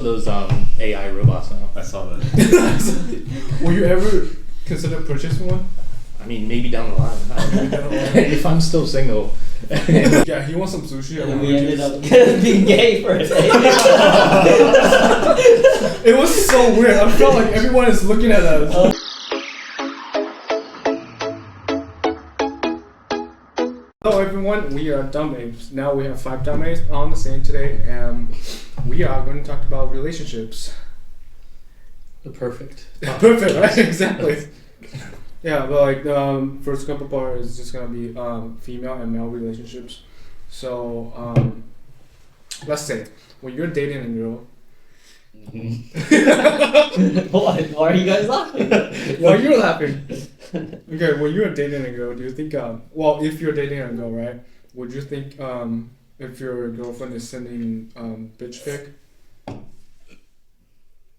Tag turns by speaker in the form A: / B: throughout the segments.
A: Those AI robots now.
B: I saw that.
C: Will you ever consider purchasing one?
A: I mean, maybe down the line. If I'm still single.
C: Yeah, he wants some sushi.
D: And we ended up being gay for a day.
C: It was so weird. I felt like everyone is looking at us. Hello everyone, we are Dumb Apes. Now we have 5 Dumb Apes on the scene today, and we are going to talk about relationships.
A: The perfect.
C: Perfect, right? Exactly. Yeah, but like first couple part is just gonna be female and male relationships. So let's say when you're dating a girl.
D: Why are you guys laughing?
C: Why you're laughing? Okay, when you're dating a girl, do you think well, if you're dating a girl, right? Would you think if your girlfriend is sending bitch pic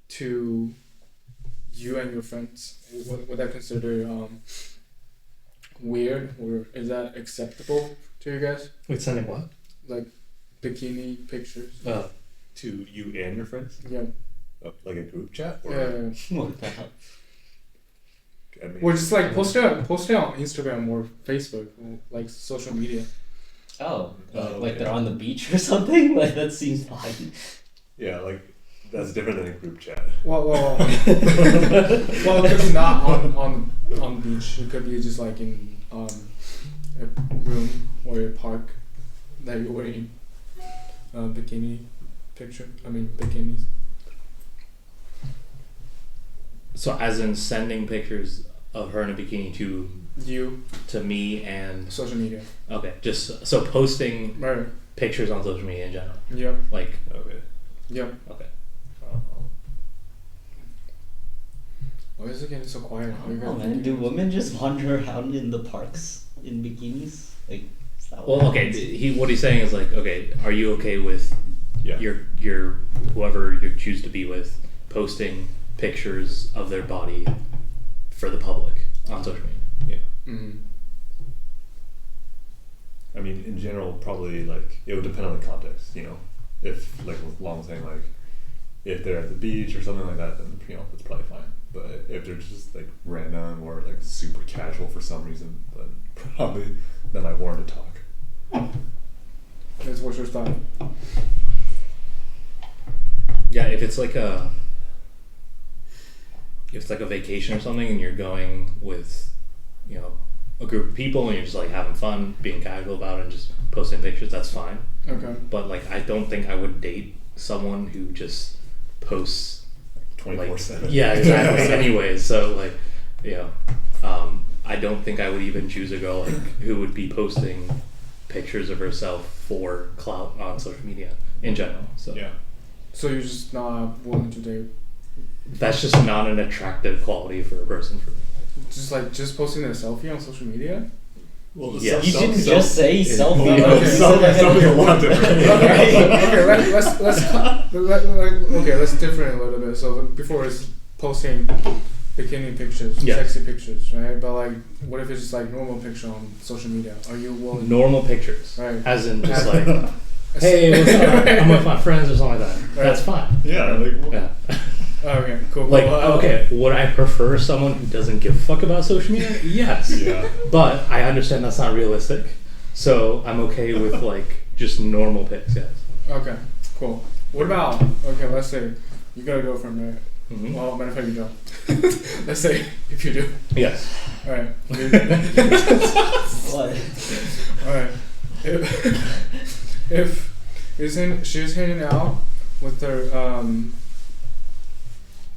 C: to you and your friends, would that consider weird, or is that acceptable to you guys?
A: Wait, sending what?
C: Like bikini pictures.
B: To you and your friends?
C: Yeah.
B: Like a group chat? Or
C: Yeah.
D: What the hell?
B: I mean,
C: Or just like post it on Instagram or Facebook, or like social media.
D: Oh, like
B: yeah.
D: they're on the beach or something? Like that seems fine.
B: Yeah, like that's different than a group chat.
C: Well, it could be not on the beach. It could be just like in a room or a park that you're wearing bikini picture. I mean bikinis.
A: So as in sending pictures of her in a bikini to me and
C: Social media.
A: okay, just so posting
C: Right.
A: pictures on social media in general.
C: Yep.
A: Like
B: Okay.
C: Yep.
A: okay.
C: Why is it getting so quiet? How you
D: Oh
C: guys
D: man, do
C: doing?
D: women just wander around in the parks in bikinis? Like, is that what
A: Well, okay.
D: happens?
A: What he's saying is like, okay, are you okay with
B: Yeah.
A: your whoever you choose to be with posting pictures of their body for the public on social media?
B: Yeah.
C: Mm.
B: I mean, in general, probably like it would depend on the context. You know, if like long saying like if they're at the beach or something like that, then it's probably fine. But if they're just like random or like super casual for some reason, then probably that might warrant a talk.
C: That's what's your style.
A: Yeah, if it's like a vacation or something and you're going with, a group of people and you're just like having fun, being casual about it and just posting pictures, that's fine.
C: Okay.
A: But like I don't think I would date someone who just posts
B: 24/7.
A: Yeah, exactly. Anyways, so like, I don't think I would even choose a girl like who would be posting pictures of herself for clout on social media in general. So
B: Yeah.
C: So you're just not willing to date?
A: that's just not an attractive quality for a person for me.
C: Just posting a selfie on social media?
B: Well,
A: Yes.
D: You didn't just say selfie.
C: Okay.
B: Something a lot different.
C: Okay, let's differ a little bit. So before it's posting bikini pictures,
A: Yes.
C: sexy pictures, right? But like, what if it's just like normal picture on social media? Are you willing?
A: Normal pictures,
C: Right.
A: as in just like, hey, what's up? I'm with my friends or something like that.
C: Right.
A: That's fine.
B: Yeah, like
A: Yeah.
C: Okay, cool.
A: Like,
C: Well,
A: okay, would I prefer someone who doesn't give a fuck about social media? Yes.
B: yeah.
A: But I understand that's not realistic. So I'm okay with like just normal pics, yes.
C: Okay, cool. What about, let's say you got a girlfriend, right?
A: Mm-hmm.
C: Well, matter of fact, you don't. Let's say if you do.
A: Yes.
C: Alright.
D: What?
C: Alright. If she's hanging out with her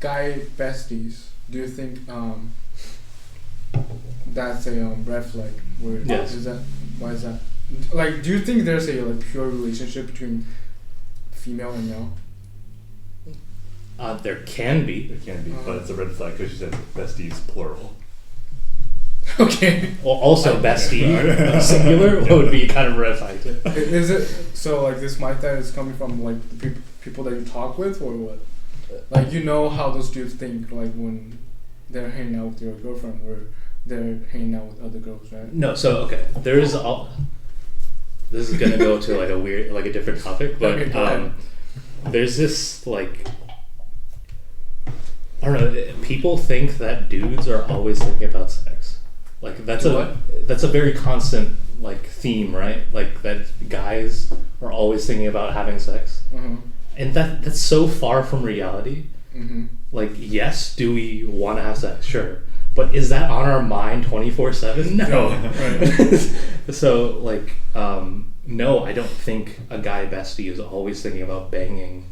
C: guy besties, do you think that's a red flag?
A: Yes.
C: Why is that? Like, do you think there's a pure relationship between female and male?
A: There can be.
B: It can be, but it's a red flag because you said besties plural.
C: Okay.
A: Well, also bestie singular would be kind of a red flag too.
C: Is it so? Like, this mindset is coming from like the people that you talk with, or what? Like, how those dudes think, like when they're hanging out with your girlfriend, or they're hanging out with other girls, right?
A: No, so okay, there is all. This is gonna go to like a weird, like a different topic, but
C: Okay, go ahead.
A: there's this like, I don't know. People think that dudes are always thinking about sex. Like that's a very constant like theme, right? Like that guys are always thinking about having sex, and that's so far from reality. Like, yes, do we want to have sex? Sure, but is that on our mind 24/7? No. So like, no, I don't think a guy bestie is always thinking about banging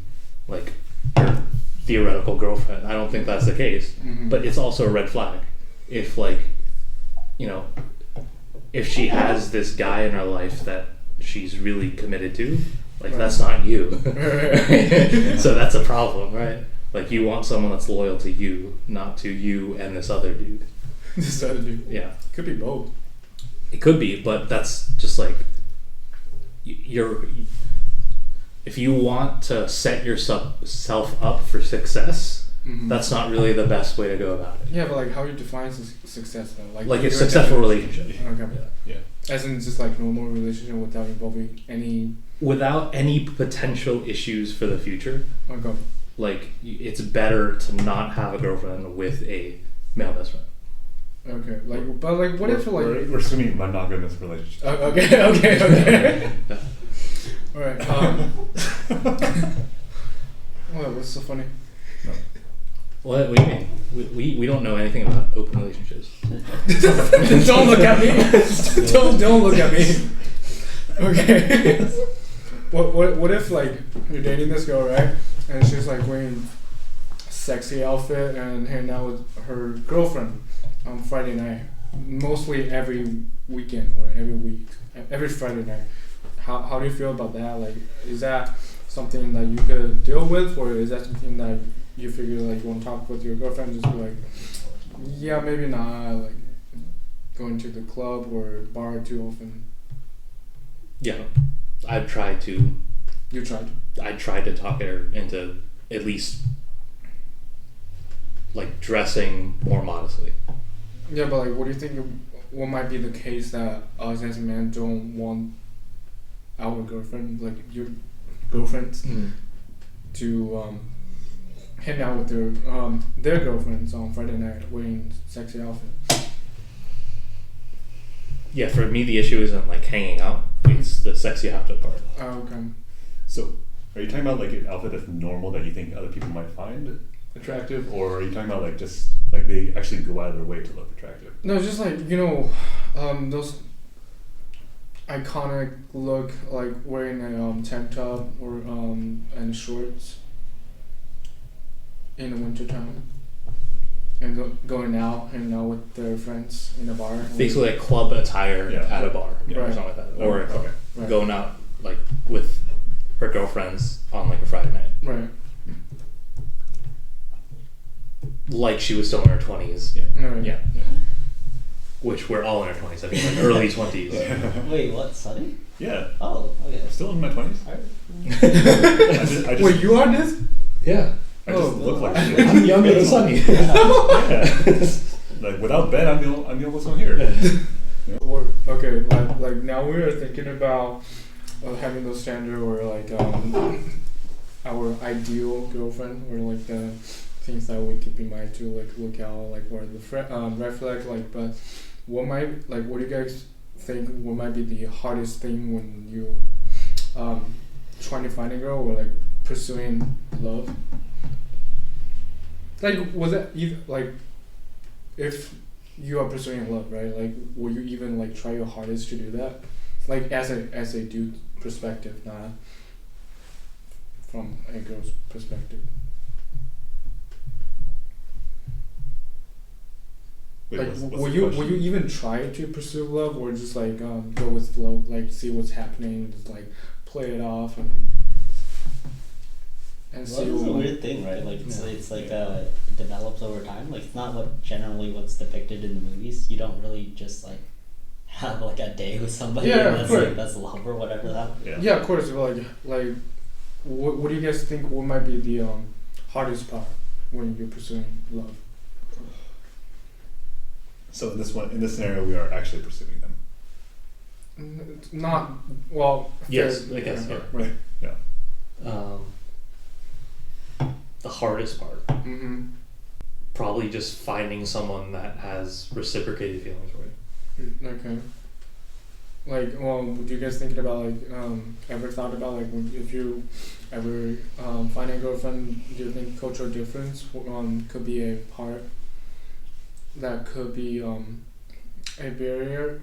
A: like your theoretical girlfriend. I don't think that's the case. But it's also a red flag if like, you know, if she has this guy in her life that she's really committed to, like that's not you. So that's a problem, right? Like you want someone that's loyal to you, not to you and this other dude.
C: This other dude.
A: Yeah.
C: Could be both.
A: It could be, but that's just like if you want to set yourself up for success, that's not really the best way to go about it.
C: Yeah, but like how you define success then?
A: Like a successful relationship.
C: Okay.
B: Yeah.
C: As in just like normal relationship without involving any...
A: Without any potential issues for the future.
C: Okay.
A: Like it's better to not have a girlfriend with a male best friend.
C: Okay, like, but like, what if like
B: we're assuming monogamous relationship?
C: Okay. All right. What's so funny?
B: No.
A: What do you mean? We don't know anything about open relationships.
C: Don't look at me. Don't look at me. Okay. What if like you're dating this girl, right? And she's like wearing sexy outfit and hanging out with her girlfriend on Friday night, mostly every weekend or every Friday night. How do you feel about that? Like, is that something that you could deal with, or is that something that you figure like you want to talk with your girlfriend, just be like, yeah, maybe not like going to the club or bar too often?
A: Yeah, I've tried to.
C: You tried?
A: I tried to talk her into at least like dressing more modestly.
C: Yeah, but like, what do you think? What might be the case that us as men don't want our girlfriend, like your girlfriends, to hang out with their girlfriends on Friday night wearing sexy outfits?
A: Yeah, for me the issue isn't like hanging out; it's the sexy outfit part.
C: Oh, okay.
B: So, are you talking about like an outfit that's normal that you think other people might find attractive, or are you talking about like just like they actually go out of their way to look attractive?
C: No, just like those iconic look, like wearing a tank top or and shorts in the wintertime, and going out, hanging out with their friends in a bar.
A: Basically, like club attire at a bar, or something like that, or going out like with her girlfriends on like a Friday night.
C: Right.
A: Like she was still in her 20s.
C: Right.
A: Yeah. Which we're all in our 20s. I mean, like early 20s.
D: Wait, what? Sunny?
B: Yeah.
D: Oh, okay.
B: I'm still in my 20s. I just,
C: Wait, you are this?
A: Yeah.
B: I just look like shit.
A: I'm younger than Sunny.
B: Yeah. Like without Ben, I'm the oldest one here.
C: Or, okay, like now we are thinking about having those standard or like our ideal girlfriend, or like the things that we keep in mind to like look out, like where the red flag, like. But what do you guys think what might be the hardest thing when you trying to find a girl or like pursuing love? Like, was that even like, if you are pursuing love, right? Like, will you even like try your hardest to do that? Like as a dude perspective, not from a girl's perspective.
B: Wait,
C: Like,
B: what's
C: will
B: the
C: you
B: question?
C: even try to pursue love, or just like go with flow, like see what's happening, just like play it off and
D: Love
C: see
D: is a
C: what,
D: weird thing, right? Like it's like it develops over time. Like it's not what's depicted in the movies. You don't really just like have like a day with somebody.
C: Yeah,
D: and that's
C: right.
D: like that's love or whatever that.
C: Yeah, of course. But like, what do you guys think? What might be the hardest part when you're pursuing love?
B: So in this scenario, we are actually pursuing them.
C: Not well.
A: Yes,
C: fair-
A: I guess, yeah.
C: Right.
B: Yeah.
A: the hardest part.
C: Mm-hmm.
A: Probably just finding someone that has reciprocated feelings for you.
C: Okay. Like, well, do you guys thinking about like ever thought about like if you ever find a girlfriend, do you think cultural difference could be a part that could be a barrier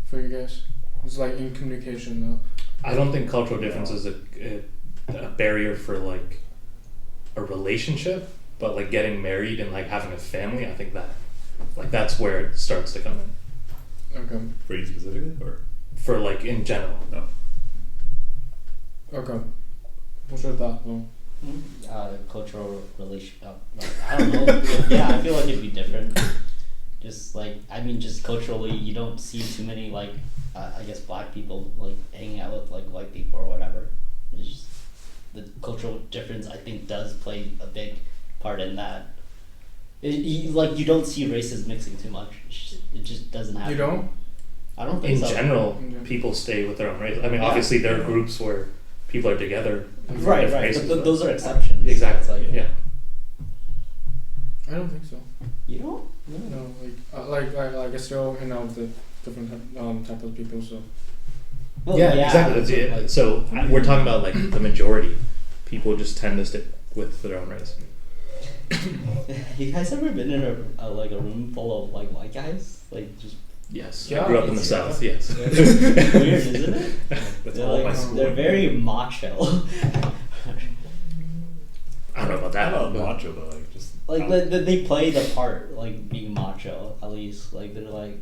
C: for you guys? It's like in communication though.
A: I don't think cultural difference is a barrier for like a relationship, but like getting married and like having a family, I think that like that's where it starts to come in.
C: Okay.
B: For you specifically, or
A: For like in general.
B: no?
C: Okay. What's your thought? Well,
D: Cultural relation. I don't know. Yeah, I feel like it'd be different. Just like just culturally, you don't see too many like I guess black people like hanging out with like white people or whatever. It's just, the cultural difference I think does play a big part in that. You don't see races mixing too much. It just doesn't happen.
C: you don't?
D: I don't think
A: In
D: so.
A: general,
C: Okay.
A: people stay with their own race. I mean,
D: Yeah.
A: obviously there are groups where people are together. with
D: Right,
A: different
D: right.
A: races,
D: But those are exceptions.
A: Exactly.
D: It's like,
A: Yeah.
C: I don't think so.
D: You don't? No.
C: No, like I still hang out with the different type of people. So
D: Well,
A: Yeah, exactly. That's it.
D: like-
A: So we're talking about like the majority. People just tend to stick with their own race.
D: You guys ever been in a room full of like white guys? Like just
A: Yes.
C: Yeah,
A: I grew up in the
D: it's-
A: South. Yes.
D: weird, isn't it?
B: That's
D: They're
B: all my
D: like
B: school.
D: they're very macho.
A: I don't know about
B: I
A: that.
B: don't know
A: but-
B: macho, but like just
D: Like they play the part like being macho at least. Like they're like.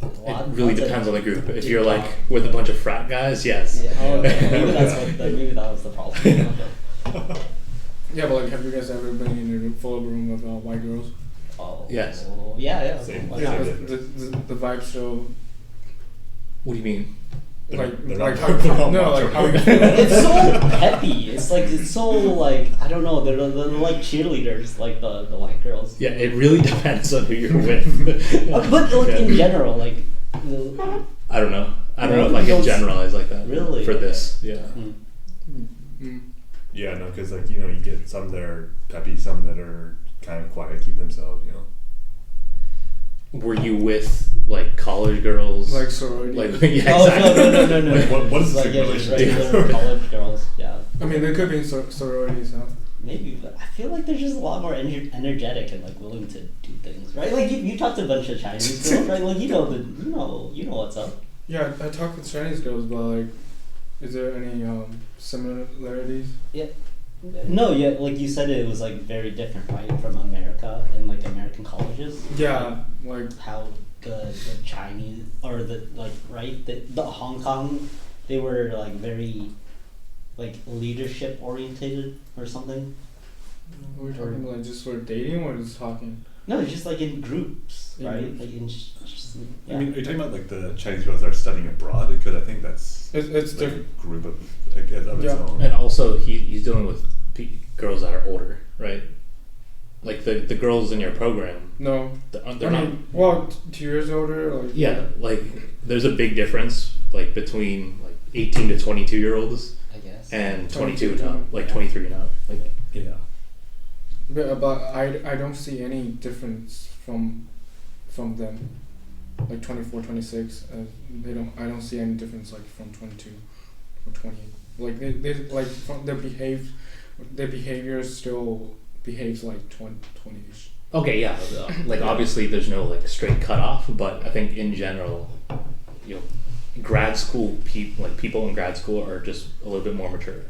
A: It really depends on the group. If you're like with a bunch of frat guys, yes.
D: Yeah,
C: Oh,
D: maybe
C: yeah.
D: maybe that was the problem.
C: yeah, but like, have you guys ever been in a room full of room of white girls?
D: Oh.
A: Yes.
D: Yeah.
B: Same.
D: Why
B: Yeah,
D: not?
C: The vibe still
A: What do you mean?
C: like
B: they're
C: like
B: not- they're
C: how
B: not
C: no
B: macho.
C: like how you feel.
D: It's so peppy. It's so like I don't know. They're like cheerleaders, like the white girls.
A: Yeah, it really depends on who you're with.
D: But like
A: Yeah.
D: in general, like.
A: I don't know. I don't know if
D: Really?
A: I can
D: Don't-
A: generalize like that.
D: Really?
A: For this, yeah.
C: Mm.
B: yeah, no, because like you get some that are peppy, some that are kind of quiet, keep themselves,
A: Were you with like college girls?
C: Like sorority.
A: Like yeah,
D: Oh
A: exactly.
D: no.
B: Like, what is
D: It's
B: this
D: like yeah, just
B: relationship?
D: regular college girls. Yeah.
C: I mean, there could be sororities, huh?
D: Maybe, but I feel like they're just a lot more energetic and like willing to do things, right? Like you talked to a bunch of Chinese girls, right? Like you know what's up.
C: Yeah, I talked with Chinese girls, but like, is there any similarities?
D: No, yeah, like you said, it was like very different, right, from America and like American colleges.
C: Yeah, like
D: How the Chinese or the like right the Hong Kong, they were like very like leadership orientated or something.
C: we're talking about like just for dating or just talking.
D: No, it's just like in groups,
C: In
D: right?
C: groups.
D: Like in just, yeah.
B: I mean, are you talking about like the Chinese girls that are studying abroad? Because I think that's
C: It's
B: like
C: different.
B: a group of like, of its
C: Yeah.
B: own.
A: And also, he's dealing with girls that are older, right? Like the girls in your program,
C: No,
A: they're
C: I
A: not.
C: mean, well, 2 years older, like
A: Yeah, like there's a big difference, like between like 18 to 22-year-olds
D: I guess.
A: and 22
C: 22.
A: and up, like 23 and up. Like
B: Yeah.
C: But I don't see any difference from them, like 24, 26. I don't see any difference like from 22 or 20. Like they like from their behavior still behaves like 20-ish.
A: okay, yeah, like obviously there's no like straight cutoff, but I think in general, grad school people in grad school are just a little bit more mature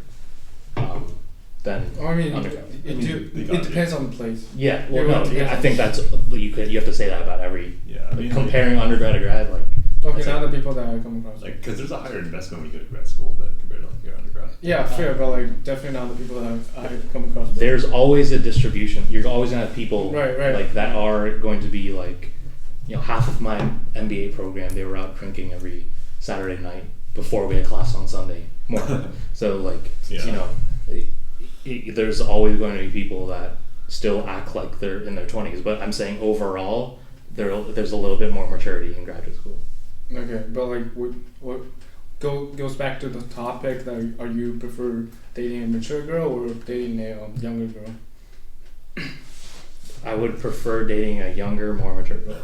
A: than
C: I mean,
A: undergrad.
C: it depends on the place.
A: Yeah, well,
C: Yeah,
A: no,
C: it depends
A: I
C: on-
A: think that's you have to say that about every
B: Yeah. I mean,
A: comparing undergrad to grad, like
C: Okay,
A: That's
C: now the people that I come across.
B: like, because there's a higher investment when you go to grad school than compared to like your undergrad.
C: Yeah, fair, but like definitely not the people that I come across.
A: there's always a distribution. You're always gonna have people
C: Right.
A: like that are going to be like, half of my MBA program they were out drinking every Saturday night before we had class on Sunday morning. So like
B: Yeah.
A: there's always going to be people that still act like they're in their 20s. But I'm saying overall, there's a little bit more maturity in graduate school.
C: Okay, but like goes back to the topic that are you prefer dating a mature girl or dating a younger girl?
A: I would prefer dating a younger, more mature girl.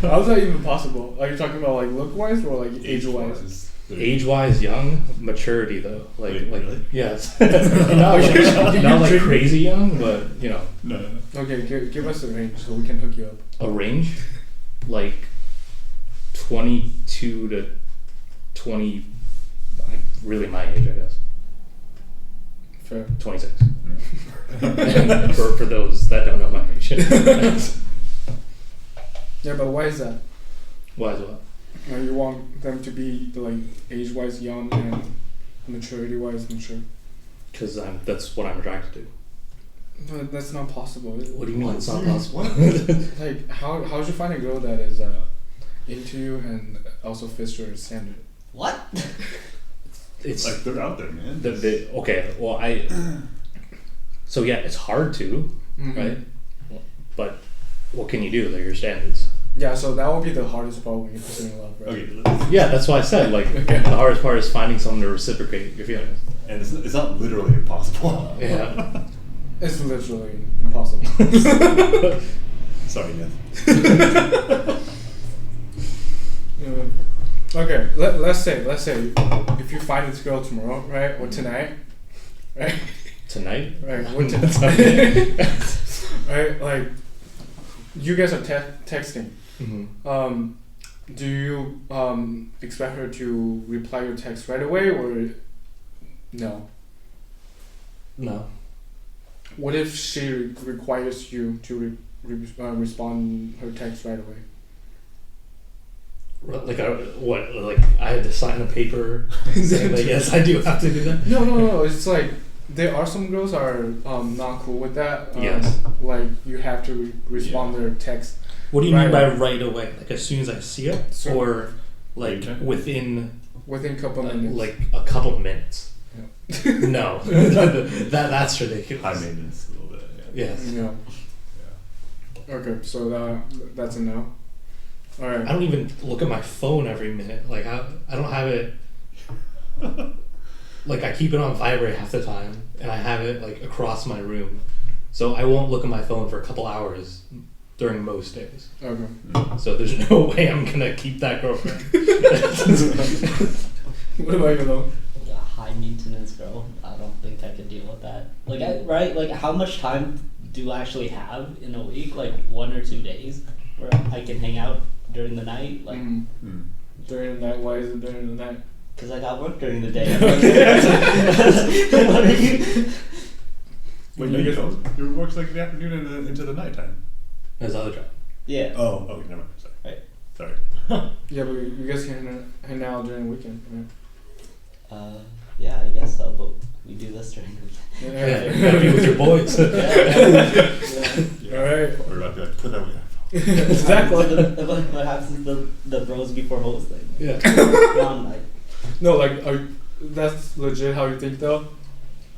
C: How is that even possible? Are you talking about like look wise or like age wise?
A: Age-wise, young. Maturity, though.
B: Wait, really?
A: Yes. not like crazy young, but you know.
B: No.
C: Okay, give us a range so we can hook you up.
A: A range, like 22 to 20. Like really my age, I guess.
C: Fair.
A: 26. for those that don't know my age.
C: Yeah, but why is that?
A: Why is what?
C: You want them to be like age-wise young and maturity-wise mature.
A: Because that's what I'm attracted to.
C: But that's not possible. Is it?
A: What do you mean it's not possible?
C: Like how would you find a girl that is into you and also fits your standard?
D: What?
A: It's
B: like they're out there, man.
A: Okay, well so yeah, it's hard to, right? But what can you do? They're your standards.
C: Yeah, so that will be the hardest part when you're pursuing love, right?
B: Okay.
A: Yeah, that's why I said like
C: Okay.
A: the hardest part is finding someone to reciprocate your feelings.
B: And it's not literally impossible.
A: Yeah.
C: It's literally impossible.
B: Sorry, Ned.
C: Okay, let's say if you find this girl tomorrow, right, or tonight, right?
A: Tonight?
C: Right, or tonight. Right, like you guys are texting.
A: Mm-hmm.
C: Do you expect her to reply your text right away or no?
A: No.
C: What if she requires you to respond her text right away?
A: Like I had to sign a paper saying that yes, I do have to do that.
C: No. It's like there are some girls are not cool with that.
A: Yes.
C: Like you have to respond their text.
A: What do you mean by right away? Like as soon as I see it,
C: So-
A: or like within
C: Within a couple minutes.
A: like a couple minutes?
C: Yeah.
A: No, that's ridiculous.
B: High maintenance a little bit. Yeah.
A: Yes.
C: Yeah. Okay, so that's a no. All right.
A: I don't even look at my phone every minute. Like I don't have it. Like I keep it on vibrate half the time, and I have it like across my room, so I won't look at my phone for a couple hours during most days.
C: Okay.
A: So there's no way I'm gonna keep that girlfriend.
C: What about you, though?
D: Like a high maintenance girl. I don't think I could deal with that. Like right? Like how much time do I actually have in a week? Like 1 or 2 days where I can hang out during the night? Like
C: During the night? Why is it during the night?
D: because I got work during the day. What are you?
B: Wait, no, you don't. Your work's like in the afternoon and into the nighttime.
A: His other job.
D: Yeah.
B: Oh, okay, never mind. Sorry.
D: Right.
B: Sorry.
C: Yeah, but you guys can hang out during the weekend, right?
D: Yeah, I guess so, but we do this during the weekend.
A: Yeah, you gotta be with your boys.
C: All right.
B: We're about to be like, put that way.
C: Exactly.
D: What happens to the bros before hoes thing?
A: Yeah.
D: One night.
C: No, like, that's legit how you think, though?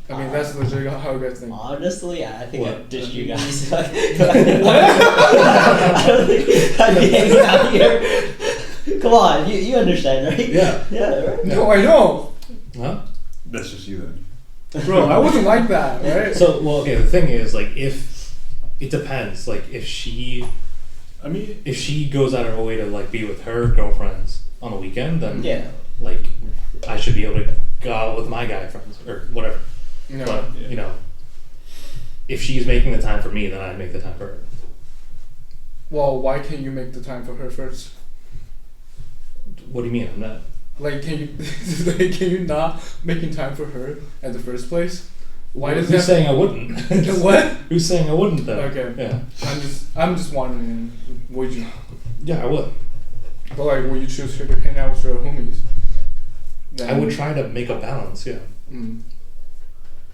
C: I mean, that's legit how you guys think.
D: Honestly, I think
A: What?
D: I've dished you guys. I don't think I'd be hanging out here. Come on, you understand, right?
A: Yeah.
D: Yeah, right?
C: No, I know.
A: Huh?
B: That's just you then.
C: Bro, I wasn't like that, right?
A: So well, okay. The thing is, like, if it depends. Like, if she goes out of her way to like be with her girlfriends on the weekend, then
D: Yeah.
A: like I should be able to go out with my guy friends or whatever.
C: No.
A: But you know, if she's making the time for me, then I make the time for her.
C: Well, why can't you make the time for her first?
A: What do you mean? I'm not.
C: Like, can you not making time for her at the first place? Why does
A: Who's saying I wouldn't?
C: What?
A: Who's saying I wouldn't though?
C: Okay.
A: Yeah.
C: I'm just wondering, would you?
A: Yeah, I would.
C: But like, would you choose her to hang out with your homies? Then,
A: I would try to make a balance. Yeah.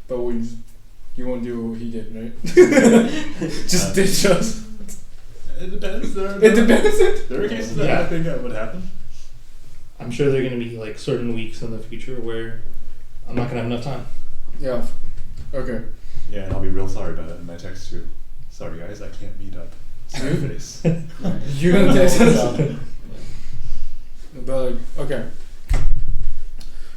C: But you won't do what he did, right? Just ditch us.
B: It depends.
C: It depends.
B: There are cases that
A: Yeah.
B: I think that would happen.
A: I'm sure there are going to be like certain weeks in the future where I'm not going to have enough time.
C: Yeah. Okay.
B: Yeah, and I'll be real sorry about it in my text too. Sorry guys, I can't meet up. Sorry face.
C: You gonna text us? But like, okay.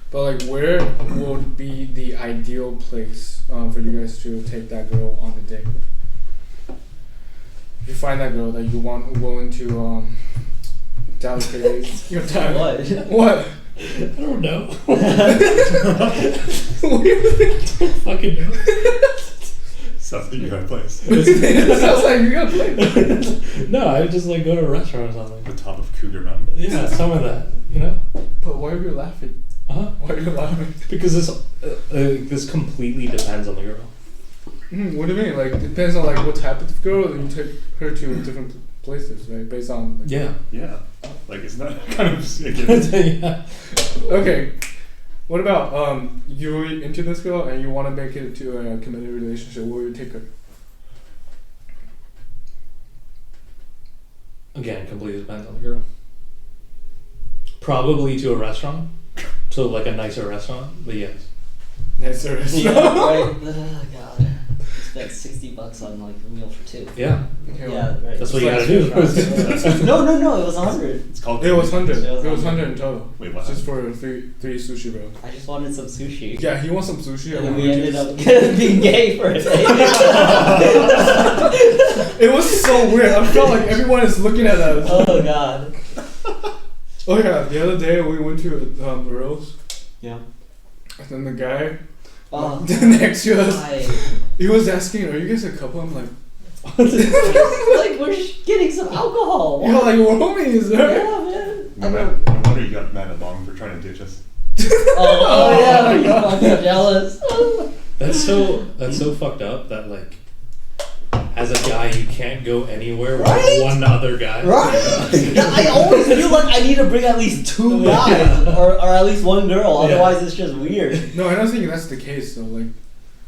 C: But like, where would be the ideal place for you guys to take that girl on a date? If you find that girl that you willing to dedicate your time.
D: What?
C: What?
A: I don't know.
C: What do you think?
A: Don't fucking know.
B: Sounds like you got a place.
C: It sounds like you got a place.
A: No, I would just like go to a restaurant or something.
B: The top of Cougar Mountain.
A: Yeah, some of that, you know?
C: But why are you laughing?
A: Uh-huh.
C: Why are you laughing?
A: Because this completely depends on the girl.
C: What do you mean? Like, it depends on like what type of girl, and you take her to different places, right? Based on like,
A: Yeah.
B: Yeah. Like, isn't that kind of a given?
A: Yeah.
C: Okay. What about you're really into this girl and you want to make it to a committed relationship? Where would you take her?
A: Again, completely depends on the girl. Probably to a restaurant. To like a nicer restaurant, but yes.
C: Nicer.
D: Yeah, right. Oh god. Spent $60 on like a meal for two.
A: Yeah.
D: Yeah, right.
A: That's what you
C: It's
A: gotta
C: like
A: do.
D: No, it was 100.
B: It's called.
C: It was 100.
D: It was
C: It was
D: 100.
C: 100 in total.
B: Wait, what?
C: Just for three sushi rolls.
D: I just wanted some sushi.
C: Yeah, he wants some sushi. I
D: And then
C: want
D: we ended
C: juice.
D: up being gay for a day.
C: It was so weird. I felt like everyone is looking at us.
D: Oh god.
C: Oh yeah, the other day we went to Earl's,
D: Yeah.
C: and then the guy
D: Oh.
C: next to us,
D: Why?
C: he was asking, "Are you guys a couple?" I'm like,
D: Like we're getting some alcohol.
C: "You're like we're homies, right?"
D: Yeah, man.
B: No wonder you got mad at Long for trying to ditch us.
D: Oh yeah,
C: my
D: you're
C: God.
D: fucking jealous.
A: That's so fucked up that like as a guy you can't go anywhere with
D: Right?
A: one other guy.
D: Right? Yeah, I always feel like I need to bring at least two guys or at least one girl,
A: Yeah.
D: otherwise it's just weird.
C: No, I don't think that's the case though. Like,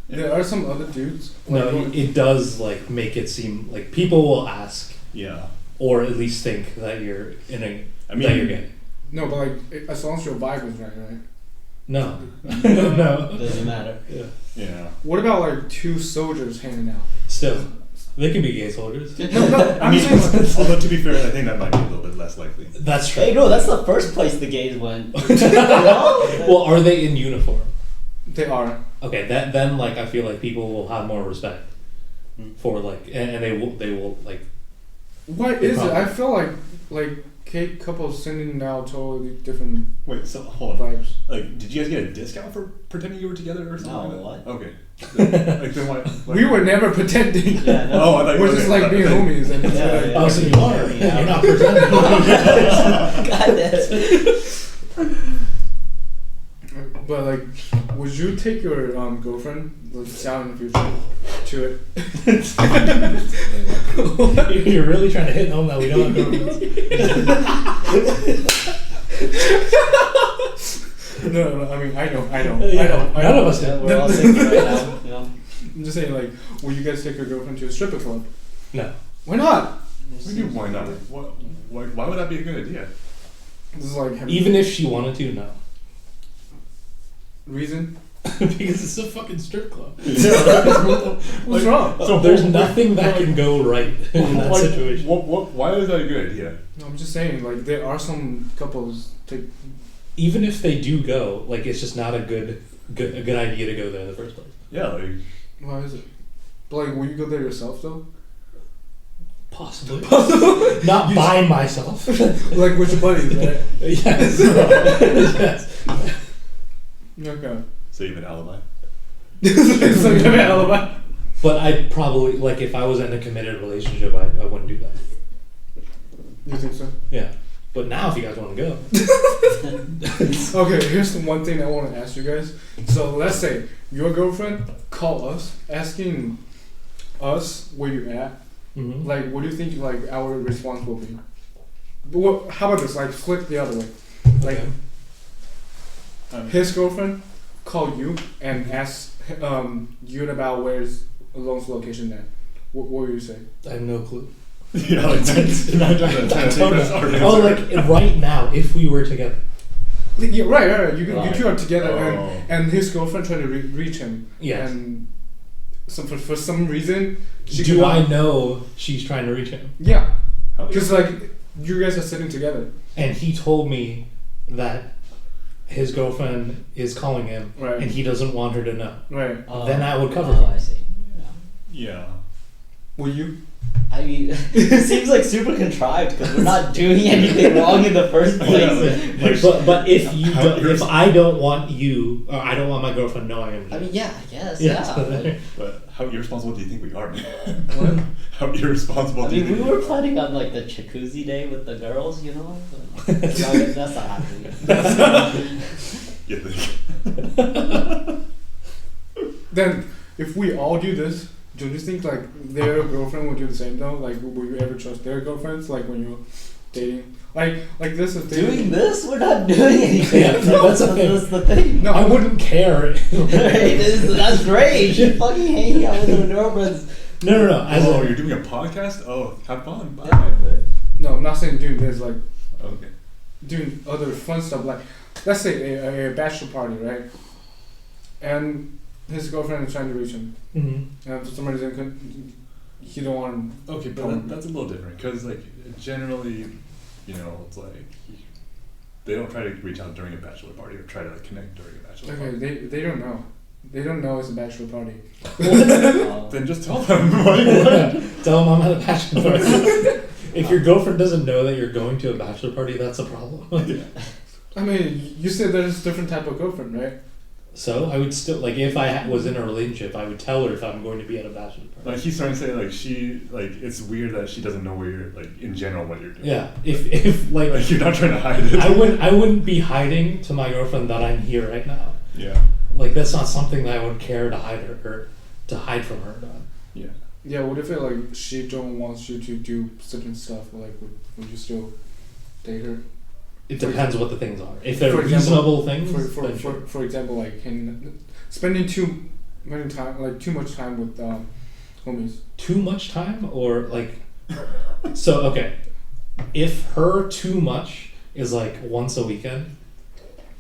C: there are some other dudes. Like,
A: No, it does like make it seem like people will ask
B: Yeah.
A: or at least think that you're in a
B: I
A: that you're
B: mean,
A: gay.
C: no, but like as long as your vibe is right, right?
A: No. No.
D: Doesn't matter.
A: Yeah.
B: yeah.
C: What about like two soldiers hanging out?
A: Still. They can be gay soldiers.
C: No,
B: I
C: I'm
B: mean,
C: saying like,
B: although to be fair, I think that might be a little bit less likely.
A: That's true.
D: Hey, no, that's the first place the gays went.
A: Well, are they in uniform?
C: they are.
A: Okay, then like I feel like people will have more respect for like and they will like
C: Why
A: They
C: is it?
A: probably-
C: I feel like gay couples sending out totally different
B: Wait, so hold on.
C: vibes.
B: Like, did you guys get a discount for pretending you were together or something?
D: No,
B: like that?
D: what?
B: Okay. Like, then why? Like,
C: We were never pretending.
D: Yeah, no.
B: Oh, I thought you
C: We're
B: were
C: just
B: okay,
C: like being
B: okay.
C: homies and
D: Yeah,
C: like,
D: yeah.
A: oh so you are.
D: Yeah.
A: You're not pretending.
D: God damn.
C: But like, would you take your girlfriend, like, down in the future, to it?
A: You're really trying to hit home that we don't have girlfriends.
C: No, I mean, I know.
A: None of us
D: Yeah,
A: do.
D: we're all single right now, you know.
C: I'm just saying, like, will you guys take your girlfriend to a stripper club?
A: No.
C: Why not?
B: What do you mean, why not? Why would that be a good idea?
C: This is like
A: Even if she wanted to, no.
C: reason.
A: Because it's a fucking strip club.
C: What's wrong?
A: So there's nothing that can go right in that
B: Like,
A: situation.
B: why is that a good idea?
C: No, I'm just saying, like, there are some couples take.
A: Even if they do go, like it's just not a good idea to go there in the first place.
B: Yeah, like
C: Why is it? But like, will you go there yourself though?
A: Possibly. Not by myself.
C: Like with your buddies, right?
A: Yes. Yes.
C: Okay.
B: so you have an alibi.
C: So you have an alibi.
A: But I'd probably like if I was in a committed relationship, I wouldn't do that.
C: You think so?
A: Yeah. But now, if you guys want to go,
C: Okay, here's the one thing I want to ask you guys. So let's say your girlfriend call us asking us where you're at.
A: mm-hmm.
C: Like, what do you think like our response will be? But what, how about this? Like, flip the other way. Like, his girlfriend call you and ask you about where's Alon's location at. What will you say?
A: I have no clue.
B: Yeah, like 9 times out of 10, I think that's our answer.
A: Oh, like right now, if we were together.
C: Yeah, right. You
D: Right.
C: two are together,
B: Oh.
C: and his girlfriend trying to reach him.
A: Yes.
C: And for some reason, she
A: Do
C: cannot-
A: I know she's trying to reach him?
C: Yeah,
B: How do you-
C: because like you guys are sitting together.
E: and he told me that his girlfriend is calling him,
C: Right.
E: and he doesn't want her to know.
C: Right.
E: Then I would cover
D: Oh,
E: him.
D: I see.
B: Yeah.
C: Will you?
D: I mean, it seems like super contrived because we're not doing anything wrong in the first place.
E: But if you
B: How
E: don't,
B: you're-
E: if I don't want you, or I don't want my girlfriend knowing I'm
D: I mean, yeah, I guess,
E: Yeah.
D: yeah. like-
B: But how irresponsible do you think we are, man?
C: What?
B: How irresponsible
D: I
B: do you
D: mean,
B: think
D: we were
B: are?
D: planning on like the jacuzzi day with the girls, you know. But, that's not happening.
B: You think?
C: Then, if we all do this, don't you think like their girlfriend would do the same though? Like, will you ever trust their girlfriends? Like when you're dating, like this is
D: Doing this, we're not doing anything.
E: Yeah, that's the thing.
D: That's the thing.
E: No, I wouldn't care.
D: That's great. You should fucking hang out with your girlfriends.
E: No. As
B: Oh,
E: a,
B: you're doing a podcast? Oh, have fun. Bye.
D: Yeah, but-
C: No, I'm not saying doing this. Like
B: Okay.
C: doing other fun stuff. Like, let's say a bachelor party, right? And his girlfriend is trying to reach him,
E: Mhm.
C: and for some reason he don't want him.
B: Okay, but that's a little different because, like, generally, you know, it's like they don't try to reach out during a bachelor party or try to like connect during a bachelor
C: Okay,
B: party.
C: they don't know. They don't know it's a bachelor party.
B: Then just tell them. Like, what?
E: Tell him I'm at a bachelor party. If your girlfriend doesn't know that you're going to a bachelor party, that's a problem.
C: I mean, you said there's a different type of girlfriend, right?
E: So I would still like if I was in a relationship, I would tell her if I'm going to be at a bachelor party.
B: Like he's trying to say, like it's weird that she doesn't know where you're like in general what you're doing.
E: Yeah, if like
B: Like you're not trying to hide it.
E: I wouldn't be hiding to my girlfriend that I'm here right now.
B: Yeah.
E: Like that's not something that I would care to hide her to hide from her.
B: Yeah.
C: Yeah. What if it like she don't want you to do certain stuff? Like, would you still date her?
E: It depends what the things are. If they're
C: For example-
E: reasonable things, then sure.
C: For example, like spending too much time with homies.
E: Too much time or like so okay. If her too much is like once a weekend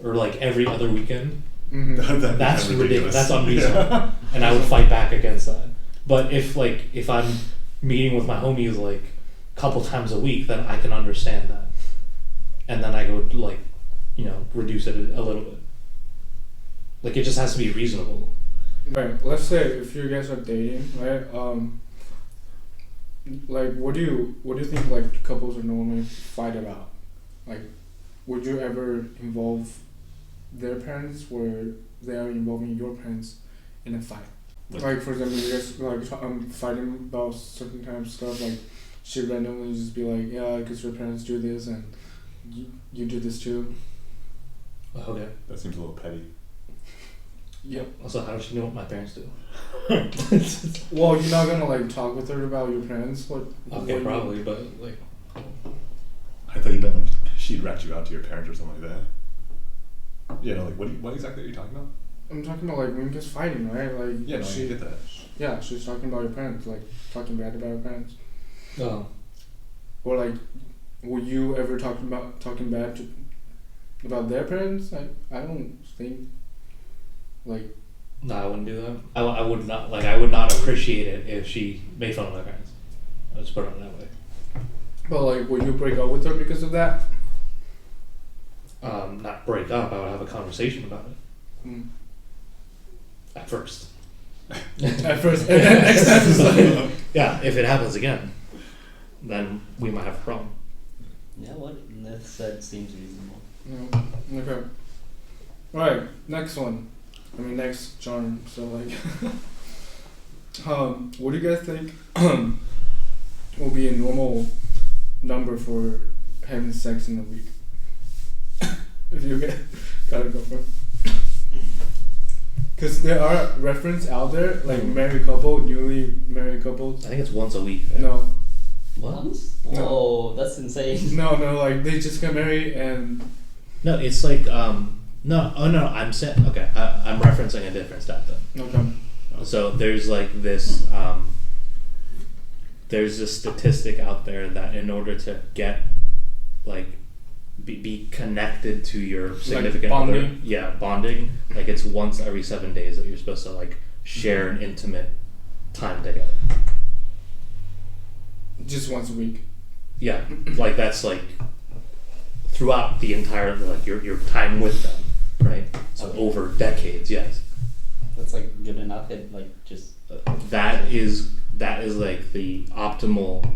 E: or like every other weekend,
C: Mm-hmm.
B: That'd be
E: that's
B: kinda
E: ridiculous. That's unreasonable.
B: Yeah.
E: And I would fight back against that. But if I'm meeting with my homies like a couple times a week, then I can understand that. And then I would like, reduce it a little bit. Like it just has to be reasonable.
C: Right. Let's say if you guys are dating, right? Like, what do you think like couples would normally fight about? Like, would you ever involve their parents where they are involving your parents in a fight? Like for example, you guys like fighting about certain kind of stuff. Like, she randomly just be like, yeah, because your parents do this and you do this too.
E: Okay.
B: That seems a little petty.
C: Yep.
E: Also, how does she know what my parents do?
C: Well, you're not gonna like talk with her about your parents. What?
E: Okay,
C: what
E: probably, but like,
B: I thought you meant like she'd rat you out to your parents or something like that. Yeah, no, like what exactly are you talking about?
C: I'm talking about like when you guys fighting, right? Like
B: Yeah, no, I get that.
C: Yeah, she's talking about your parents, like talking bad about your parents.
E: oh,
C: Or like, were you ever talking bad about their parents? I don't think. Like,
E: no, I wouldn't do that. I would not like. I would not appreciate it if she made fun of my parents. Let's put it that way.
C: but like, would you break up with her because of that?
E: Not break up. I would have a conversation about it
C: Mm.
E: at first.
C: At first, and then next time it's like,
E: Yeah, if it happens again, then we might have a problem.
D: Yeah, what that said seems reasonable.
C: no, okay. All right, next one. I mean, next genre. So like, what do you guys think will be a normal number for having sex in a week? If you got a girlfriend. Because there are reference out there, like married couple, newly married couples.
E: I think it's once a week. Right?
C: No,
D: Once?
C: No.
D: Whoa, that's insane.
C: no, like they just got married and
E: No, it's like no. Oh no, I'm saying okay. I'm referencing a different stat then.
C: okay.
E: So there's like this. There's this statistic out there that in order to get like be connected to your significant other,
C: bonding?
E: bonding, like it's once every 7 days that you're supposed to like share an intimate time together.
C: Just once a week.
A: Yeah, like that's like throughout the entire like your time with them, right? So over decades, yes.
D: That's like good enough. It like just.
A: That is like the optimal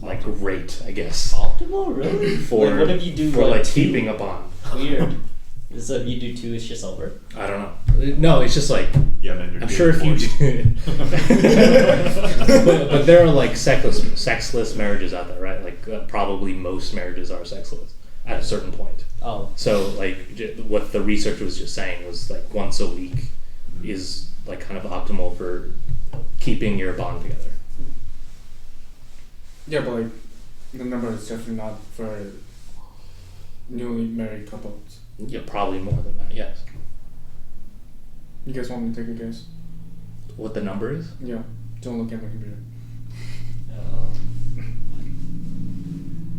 A: like rate, I guess.
D: Optimal, really?
A: For
D: like, what if you do
A: for like
D: two?
A: keeping a bond?
D: Weird. So if you do 2, it's just over.
A: I don't know. No, it's just like
B: Yeah, man. You're
A: I'm sure if you do, but there are like sexless marriages out there, right? Like probably most marriages are sexless at a certain point.
D: Oh.
A: So like what the research was just saying was like once a week is like kind of optimal for keeping your bond together.
C: Yeah, but like the number is definitely not for newly married couples.
A: Yeah, probably more than that. Yes.
C: You guys want me to take a guess?
A: What the number is?
C: Yeah. Don't look at my computer.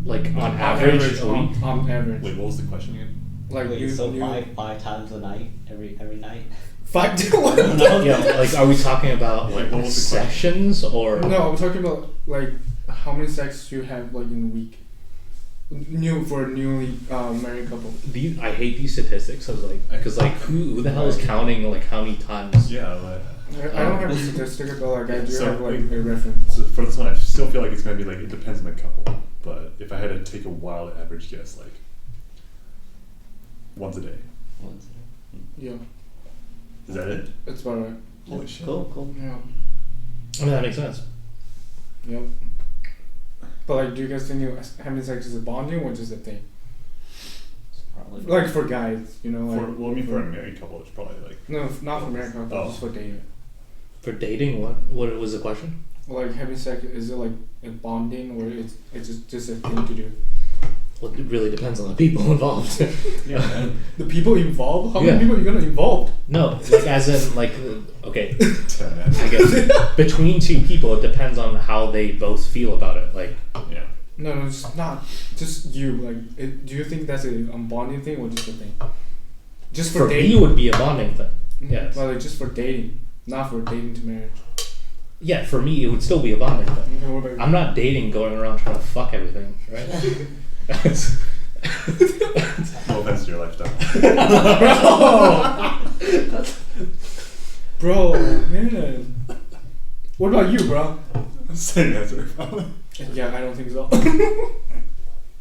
A: Like on average a week?
C: On average.
B: Wait, what was the question again?
C: Like
D: Wait,
C: you,
D: so
C: you,
D: five times a night, every night.
C: 5 to 1?
D: No.
A: Yeah, like are we talking about
B: Wait,
A: like
B: what was the question?
A: sessions or
C: No, I'm talking about like how many sex you have like in a week. For a newly married couple.
A: these? I hate these statistics. I was like, because like who the hell is counting like how many times?
B: Yeah, like,
C: I don't have a statistic, but like I do
B: So,
C: have like a reference.
B: so for this one, I still feel like it's gonna be like it depends on the couple. But if I had to take a wild average guess, like once a day.
D: Once.
C: Yeah,
B: Is that it?
C: it's about right.
B: Holy shit.
D: Cool.
C: Yeah.
A: I mean that makes sense.
C: Yep. But like, do you guys think having sex is a bonding or just a thing?
D: It's probably.
C: Like for guys, you know, like.
B: For a married couple, it's probably like
C: No, not for married couples,
B: Oh.
C: just for dating.
A: For dating, what was the question?
C: Like having sex, is it like a bonding or it's just a thing to do?
A: Well, it really depends on the people involved.
B: yeah, man.
C: The people involved? How
A: Yeah.
C: many people are you gonna involve?
A: No, like as in like okay,
B: Yeah, man.
A: I guess between two people, it depends on how they both feel about it. Like
B: Yeah.
C: No, it's not. Just you. Like, do you think that's a bonding thing or just a thing? Just for
A: for
C: dating.
A: me, it would be a bonding thing. Yes.
C: Well, like just for dating, not for dating to marriage.
A: Yeah, for me, it would still be a bonding thing.
C: Okay, what about
A: I'm not dating, going around trying to fuck everything, right?
B: No offense to your lifestyle.
C: Bro, man. What about you, bro?
B: Same answer, probably.
C: Yeah, I don't think so.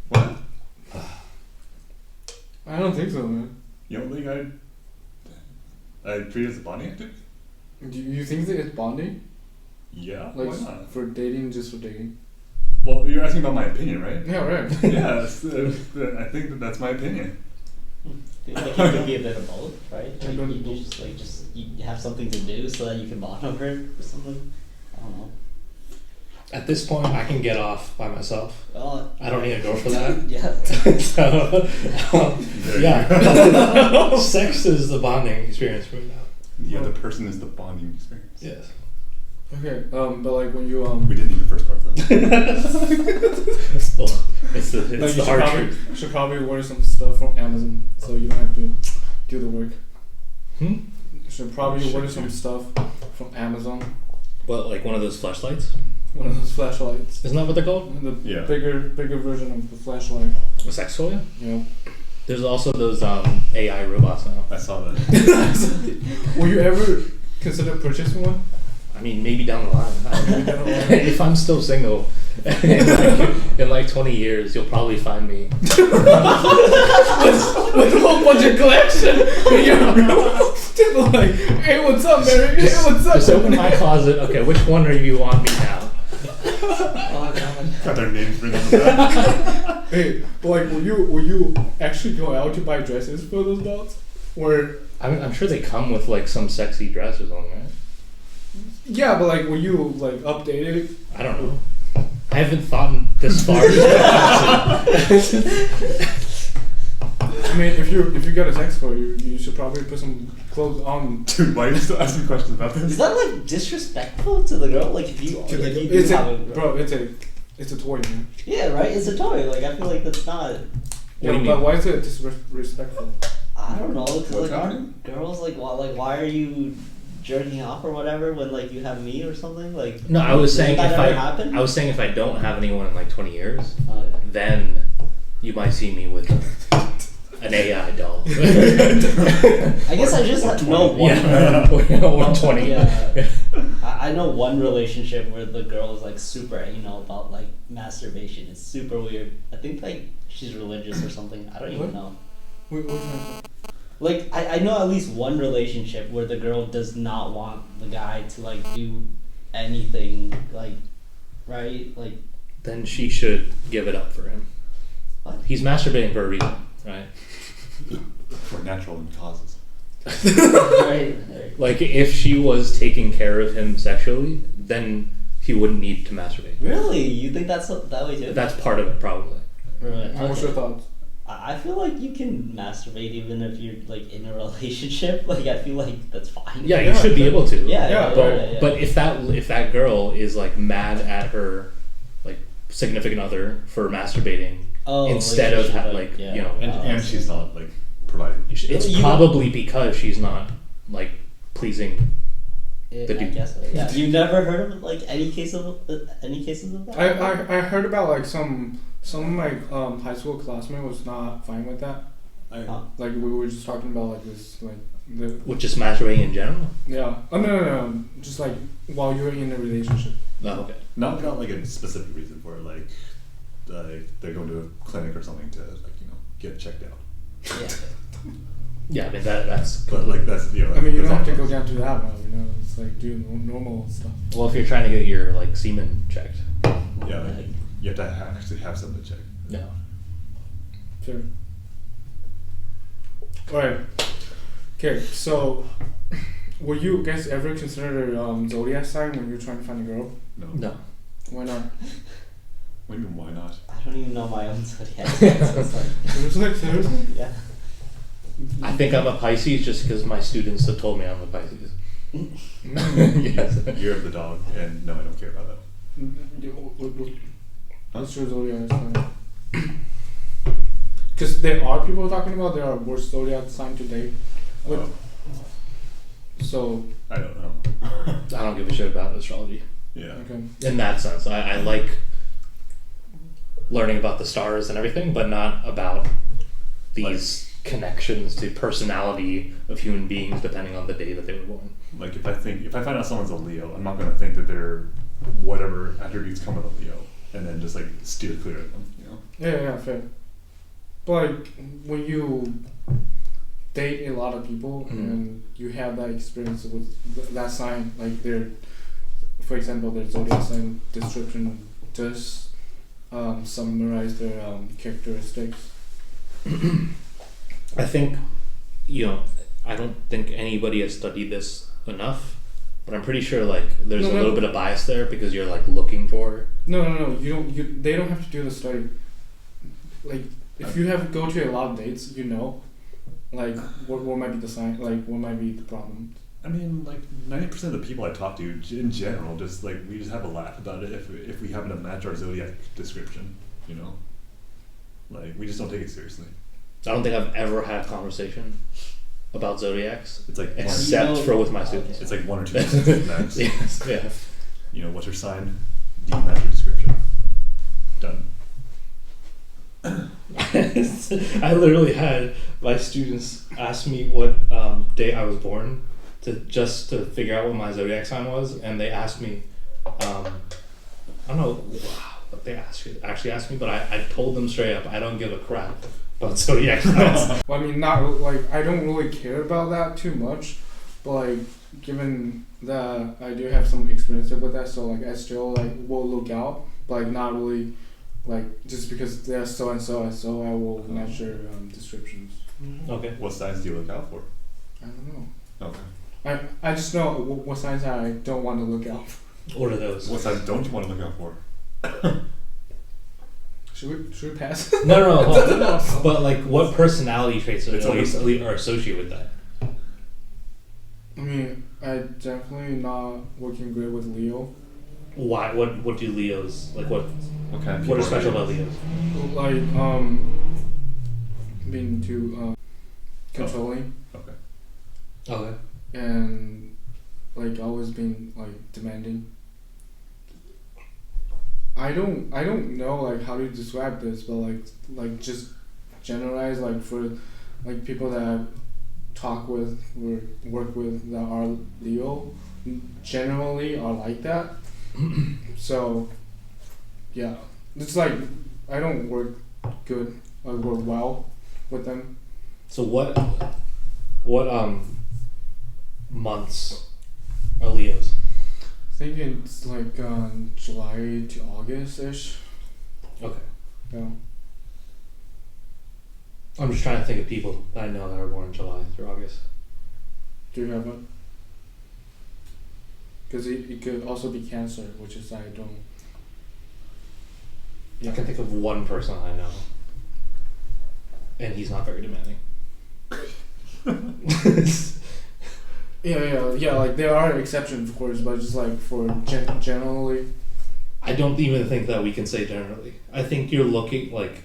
B: What?
C: I don't think so, man.
B: You don't think I treat it as a bonding activity?
C: Do you think that it's bonding?
B: Yeah.
C: Like
B: Why not?
C: for dating, just for dating?
B: Well, you're asking about my opinion, right?
C: Yeah, right.
B: Yeah, I think that's my opinion.
D: I feel like it could be a bit of both, right?
C: Yeah,
D: Like,
C: but-
D: you you have something to do so that you can bond over it or something. I don't know.
A: At this point, I can get off by myself.
D: Well,
A: I don't need a girl for that.
D: Yeah.
A: So,
B: There you
A: yeah, sex is the bonding experience for me now.
B: The other person is the bonding experience.
A: Yes.
C: Okay, but like when you
B: We didn't need the first part though.
A: Well, it's the
C: like you
A: hard
C: should
A: truth.
C: probably order some stuff from Amazon so you don't have to do the work.
A: Hmm?
C: You should probably
B: Shit,
C: order
B: dude.
C: some stuff from Amazon.
A: What, like one of those flashlights?
C: One of those flashlights.
A: Isn't that what they're called?
C: The
B: Yeah.
C: bigger version of the flashlight.
A: A sex toy?
C: Yeah.
A: There's also those AI robots now.
B: I saw that.
C: Will you ever consider purchasing one?
A: I mean, maybe down the line. I don't
C: Maybe
A: know.
C: down the line.
A: If I'm still single, in like 20 years, you'll probably find me.
C: With a whole bunch of collection in your room. Like, hey, what's up, Mary? Hey, what's up?
A: Just open my closet. Okay, which one are you on me now?
D: Oh god.
B: Got their names written on the back.
C: Hey, but like, will you actually go out to buy dresses for those dolls? Or
A: I'm sure they come with like some sexy dress or something, right?
C: yeah, but like, will you like update it?
A: I don't know. I haven't thought this far.
C: I mean, if you got a sex toy, you should probably put some clothes on.
B: Dude, why are you still asking questions about
D: Is
B: this?
D: that like disrespectful to the girl? Like if you,
C: To the-
D: if you do
C: it's
D: have
C: a
D: a girl.
C: bro. It's a toy, man.
D: Yeah, right. It's a toy. Like I feel like that's not.
A: do
C: Yeah,
A: you
C: but
A: mean?
C: why is it disrespectful?
D: I don't know. Cause
B: What's
D: like
B: happening?
D: girls like why are you jerking off or whatever when like you have me or something? Like
A: No, I was saying
D: that
A: if
D: ever happen?
A: I was saying if I don't have anyone in like 20 years,
D: Yeah.
A: then you might see me with an AI doll.
D: I guess I just know one.
A: Yeah, 120.
D: Yeah. I know one relationship where the girl is like super anal about like masturbation. It's super weird. I think like she's religious or something. I don't even
C: What?
D: know.
C: Wait, what's that?
D: Like I know at least one relationship where the girl does not want the guy to like do anything like, right? Like
A: Then she should give it up for him.
D: what?
A: He's masturbating for a reason, right?
B: For natural causes.
D: Right.
A: Like if she was taking care of him sexually, then he wouldn't need to masturbate.
D: Really? You think that's that way too?
A: That's part of it, probably.
D: Right.
C: What's your thoughts?
D: I feel like you can masturbate even if you're like in a relationship. Like I feel like that's fine.
A: Yeah, you should be able to.
C: Yeah,
A: But if that girl is like mad at her like significant other for masturbating instead of
D: yeah.
A: you know,
B: And she's not like providing.
A: it's
D: You-
A: probably because she's not like pleasing.
D: I
A: the dude.
D: guess so. Yeah. You've never heard of like any cases of that?
C: I heard about like some of my high school classmate was not fine with that.
D: Huh?
C: Like we were just talking about like this like the
A: With just masturbating in general.
C: yeah. Oh no. Just like while you're in a relationship.
A: Oh, okay.
B: Not like a specific reason for it, like they're going to a clinic or something to like get checked out.
D: Yeah.
A: Yeah, I mean that's.
B: But like that's
C: I mean, you
B: that's
C: don't have to
B: all
C: go
B: it
C: down to that route, It's like do normal stuff.
A: Well, if you're trying to get your like semen checked.
B: is. Yeah, like, you have to actually have something to check.
A: No.
C: Sure. Alright. Okay, so were you guys ever considered a zodiac sign when you were trying to find a girl?
A: No.
C: Why not?
B: What do you mean, why not?
D: I don't even know my own zodiac. So it's like,
C: Seriously?
D: yeah.
A: I think I'm a Pisces just because my students have told me I'm a Pisces. Yes.
B: You're the dog, and no, I don't care about that.
C: What's your zodiac sign? Because there are people talking about there are worse zodiac sign to date.
B: Oh,
C: So,
B: I don't know.
A: I don't give a shit about astrology
B: Yeah.
C: okay.
A: in that sense. I like learning about the stars and everything, but not about these connections to personality of human beings depending on the day that they were born.
B: Like if I find out someone's a Leo, I'm not gonna think that they're whatever attributes come with a Leo, and then just like steer clear of them.
C: Yeah, fair. But like when you date a lot of people and you have that experience with that sign, like their, for example, their zodiac sign description does summarize their characteristics.
A: I think, I don't think anybody has studied this enough, but I'm pretty sure like there's a little bit of bias there because you're like looking for.
C: No. They don't have to do the study. Like if you have go to a lot of dates, like what might be the sign, like what might be the problem.
B: I mean, like 90% of the people I talk to in general, just like we just have a laugh about it if we happen to match our zodiac description, like we just don't take it seriously.
A: I don't think I've ever had a conversation about zodiacs
B: It's like
A: except for with my students.
B: it's like 1 or 2 sentences max.
A: Yes, yeah.
B: What's your sign? Do you match your description? Done.
A: I literally had my students ask me what day I was born to figure out what my zodiac sign was, and they asked me, I don't know what they actually asked me, but I told them straight up I don't give a crap about zodiac signs.
C: Well, I mean, not like I don't really care about that too much, but like given that I do have some experience with that, so like I still like will look out, but like not really like just because they're so and so I will match their descriptions.
A: Okay.
B: What signs do you look out for?
C: I don't know.
B: Okay.
C: I just know what signs I don't want to look out for.
A: What are those?
B: What signs don't you want to look out for?
C: Should we pass?
A: No. But like, what personality traits are associated with that?
C: I mean, I definitely not working great with Leo.
A: Why? What do Leos like? What
B: kind of people
A: What is
B: are
A: special
B: you?
A: about Leos?
C: Like being too controlling
B: Okay.
A: Okay.
C: and like always been like demanding. I don't know like how to describe this, but like just generalize like for like people that I talk with or work with that are Leo, generally are like that. So yeah, it's like I don't work good or work well with them.
E: So what months are Leos?
C: I think it's like July to August ish.
E: Okay.
C: Yeah.
E: I'm just trying to think of people that I know that are born in July through August.
C: Do you have one? Because it could also be Cancer, which is I don't.
E: I can think of one person I know, and he's not very demanding.
C: Yeah. Like there are exceptions, of course, but just like for generally.
E: I don't even think that we can say generally. I think you're looking like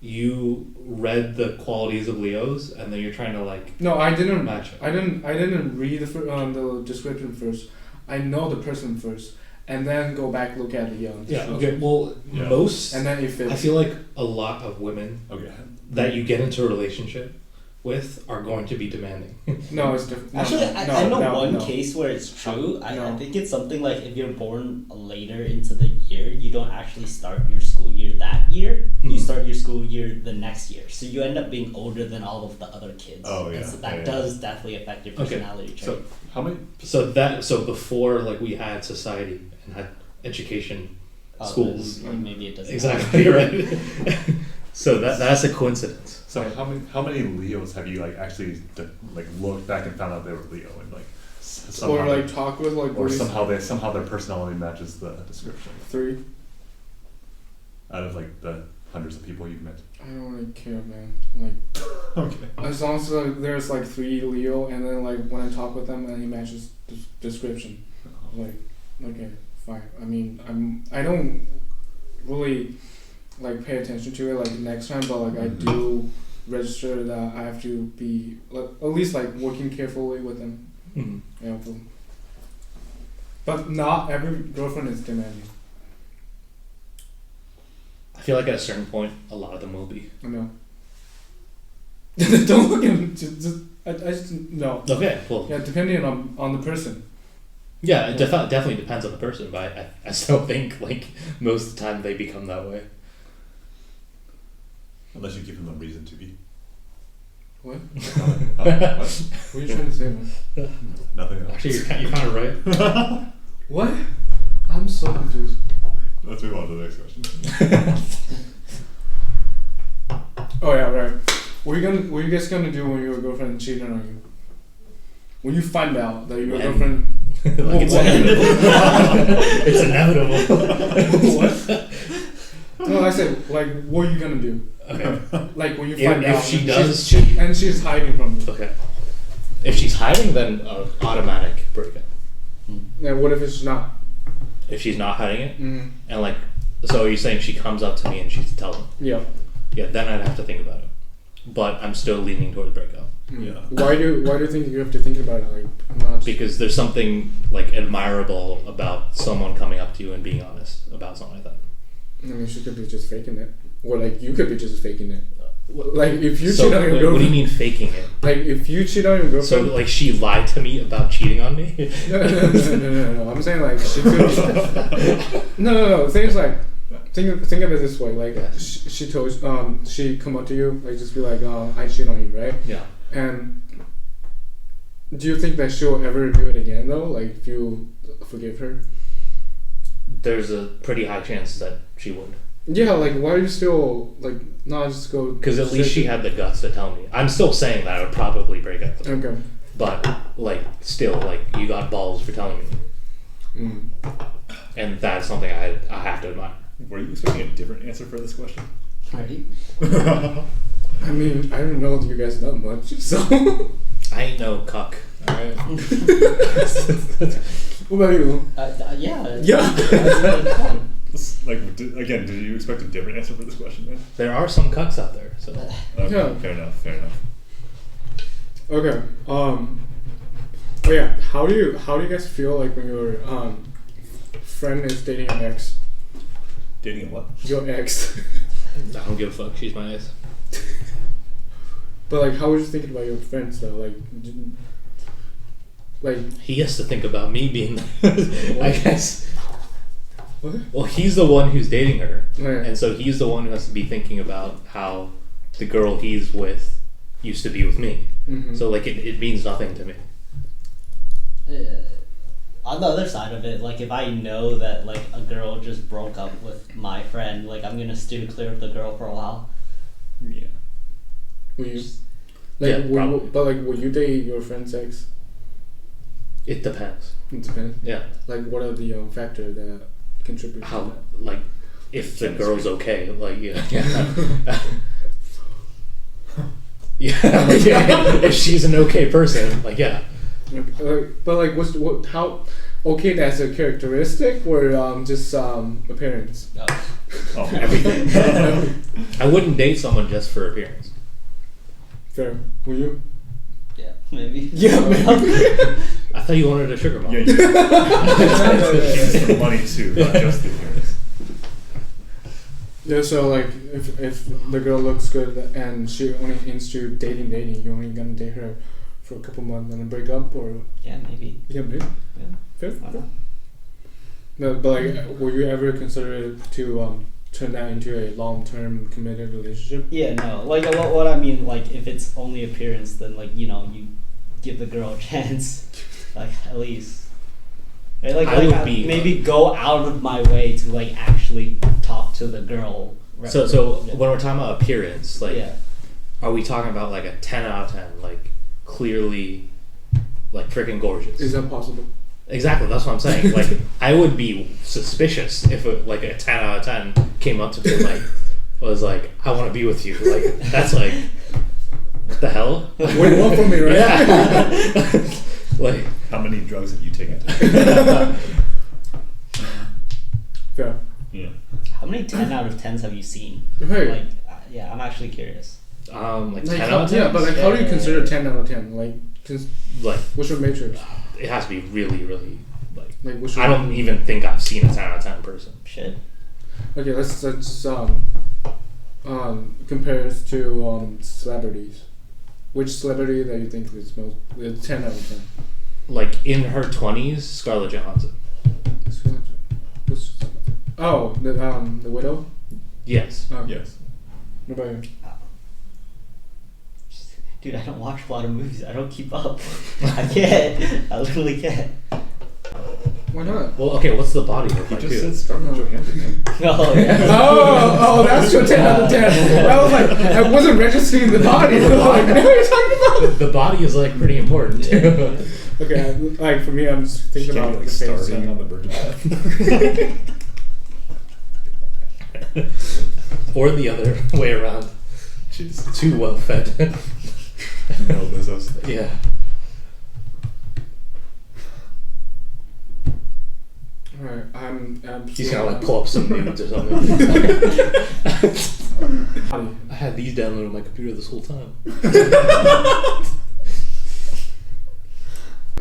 E: you read the qualities of Leos, and then you're trying to like.
C: No, I didn't.
E: Match it.
C: I didn't read the description first. I know the person first, and then go back look at the
E: Yeah. Okay. Well,
B: Yeah.
E: most.
C: And then if it's
E: I feel like a lot of women
B: Okay.
E: that you get into a relationship with are going to be demanding.
C: no, it's different.
D: Actually, I know one case where it's true. I
C: No.
D: think it's something like if you're born later into the year, you don't actually start your school year that year. You
E: Mhm.
D: start your school year the next year. So you end up being older than all of the other kids.
B: Oh,
D: And
B: yeah.
D: so that
B: Yeah,
D: does definitely affect your
E: Okay,
D: personality trait.
B: So how many?
E: So before like we had society and had education, schools.
D: then maybe it doesn't.
E: Exactly right. So that's a coincidence.
B: So how many Leos have you like actually like looked back and found out they were Leo and like somehow
C: or like talk with like
B: or
C: what is-
B: somehow their personality matches the description
C: 3.
B: out of like the hundreds of people you've met.
C: I don't really care, man. Like
B: Okay.
C: as long as there's like 3 Leo, and then like when I talk with them and he matches the description, like okay, fine. I mean I don't really like pay attention to it like next time, but like I do register that I have to be like, at least like working carefully with them.
E: Mm-hmm.
C: Yeah, but not every girlfriend is demanding.
E: I feel like at a certain point, a lot of them will be.
C: I know. Don't look at me. I just no.
E: Okay, well,
C: Yeah, depending on the person.
E: yeah, it definitely depends on the person, but I still think like most of the time they become that way.
B: Unless you give them a reason to be.
C: What?
B: What?
C: What are you trying to say, man?
B: Nothing else.
E: Actually, you're kind of right.
C: What? I'm so confused.
B: Let's move on to the next question.
C: Oh yeah, right. What are you guys gonna do when your girlfriend cheated on you? When you find out that your
E: When?
C: girlfriend
E: Like it's inevitable. It's inevitable.
C: What? No, I said like what are you gonna do?
E: Okay.
C: Like when you
E: If-
C: find
E: if
C: out
E: she
C: and
E: does
C: she's hiding from you.
E: Okay. If she's hiding, then automatic breakup.
C: Yeah, what if it's not?
E: If she's not hiding it,
C: Mm-hmm.
E: and like, so you're saying she comes up to me and she tells me,
C: Yeah.
E: yeah, then I'd have to think about it. But I'm still leaning towards breakup
B: Yeah.
C: Why do you think you have to think about it? Like not
E: because there's something like admirable about someone coming up to you and being honest about something like that.
C: I mean, she could be just faking it, or like you could be just faking it. Like if you
E: So
C: cheat on your
E: wait,
C: girlfriend.
E: what do you mean faking it?
C: Like if you cheat on your
E: So
C: girlfriend.
E: like she lied to me about cheating on me?
C: No. I'm saying like she could. No. Things like think of it this way. Like
E: Yeah.
C: she told she come up to you like just be like I cheat on you, right?
E: Yeah.
C: And do you think that she'll ever do it again though? Like if you forgive her?
E: There's a pretty high chance that she would.
C: Yeah. Like why are you still like not just go?
E: Because at least she had the guts to tell me. I'm still saying that I would probably break up with her.
C: Okay.
E: But like still like you got balls for telling me.
C: Mm.
E: And that's something I have to admire.
B: Were you expecting a different answer for this question?
D: Right?
C: I mean, I don't know you guys that much, so.
E: I ain't no cuck. Alright.
C: What about you?
D: Yeah.
C: Yeah.
D: That's really fun.
B: Like, did you expect a different answer for this question, man?
E: There are some cucks out there, so
B: Okay,
C: Yeah.
B: fair enough.
C: Okay. Oh yeah, how do you guys feel like when your friend is dating your ex?
B: Dating a what?
C: Your ex.
E: I don't give a fuck. She's my ex.
C: But like, how was you thinking about your friends though? Like
E: He has to think about me being. I guess.
C: what?
E: Well, he's the one who's dating her,
C: Yeah.
E: and so he's the one who has to be thinking about how the girl he's with used to be with me.
C: Mm-hmm.
E: So like, it means nothing to me.
D: On the other side of it, like if I know that like a girl just broke up with my friend, like I'm gonna steer clear of the girl for a while.
B: Yeah.
C: Will you?
E: Yeah,
C: Like,
E: probably.
C: but like, will you date your friend's ex?
E: It depends.
C: It depends.
E: Yeah.
C: Like, what are the factors that contribute
E: How,
C: to that?
E: like, if the
B: Chemistry.
E: girl's okay, like, yeah. Yeah. If she's an okay person, like, yeah.
C: But like, how okay that's a characteristic or just appearance?
B: Oh,
E: Everything. I wouldn't date someone just for appearance.
C: Fair. Will you?
D: Yeah, maybe.
C: Yeah, maybe.
E: I thought you wanted a sugar mom.
B: Yeah, it's for money too, not just the appearance.
C: Yeah, so like if the girl looks good and she only into dating, you only gonna date her for a couple months and then break up, or
D: Yeah, maybe.
C: yeah, maybe.
D: Yeah.
C: Fair.
D: Why not?
C: But like, will you ever consider to turn that into a long-term committed relationship?
D: Yeah, no. Like what I mean, like if it's only appearance, then like you give the girl a chance, like at least. Right? Like,
E: I would be-
D: maybe go out of my way to like actually talk to the girl. Right?
E: So when we're talking about appearance, like,
D: yeah.
E: are we talking about like a 10 out of 10, like clearly, like freaking gorgeous?
C: Is that possible?
E: Exactly, that's what I'm saying. Like, I would be suspicious if like a 10 out of 10 came up to me and like was like, I want to be with you. Like, that's like, what the hell?
C: What do you want from me, right?
E: Yeah. Like,
B: How many drugs have you taken?
C: Fair.
B: Yeah.
D: How many 10 out of 10s have you seen?
C: Right.
D: Like, yeah, I'm actually curious.
E: like 10
C: Like,
E: out of 10.
C: yeah, but like, how do you
D: Yeah.
C: consider 10 out of 10? Like,
E: Like,
C: what's your matrix?
E: it has to be really, really, like,
C: Like, what's your
E: I don't even think I've seen a 10 out of 10 person.
D: Shit.
C: Okay, let's compare us to celebrities. Which celebrity that you think is most 10 out of 10?
E: Like, in her 20s, Scarlett Johansson.
C: Oh, the widow.
E: Yes.
C: Oh,
B: Yes.
C: What about you?
D: Dude, I don't watch a lot of movies. I don't keep up. I can't. I literally can't.
C: Why not?
E: Well, okay, what's the body look
B: He
E: like,
B: just
E: too?
B: said Scarlett Johansson. Man.
D: Oh, yeah.
C: Oh, that's your 10 out of 10. I was like, I wasn't registering the body. I was like, what are you talking about?
E: The body is, like, pretty important, too.
C: Okay, like for me, I'm just thinking about
B: Like
C: the face.
B: starting on the verge of death.
E: Or the other way around.
B: She's
E: Too well fed.
B: no business.
E: Yeah.
C: Alright, I'm
E: He's gonna like pull up some nudes or something. I had these downloaded on my computer this whole time.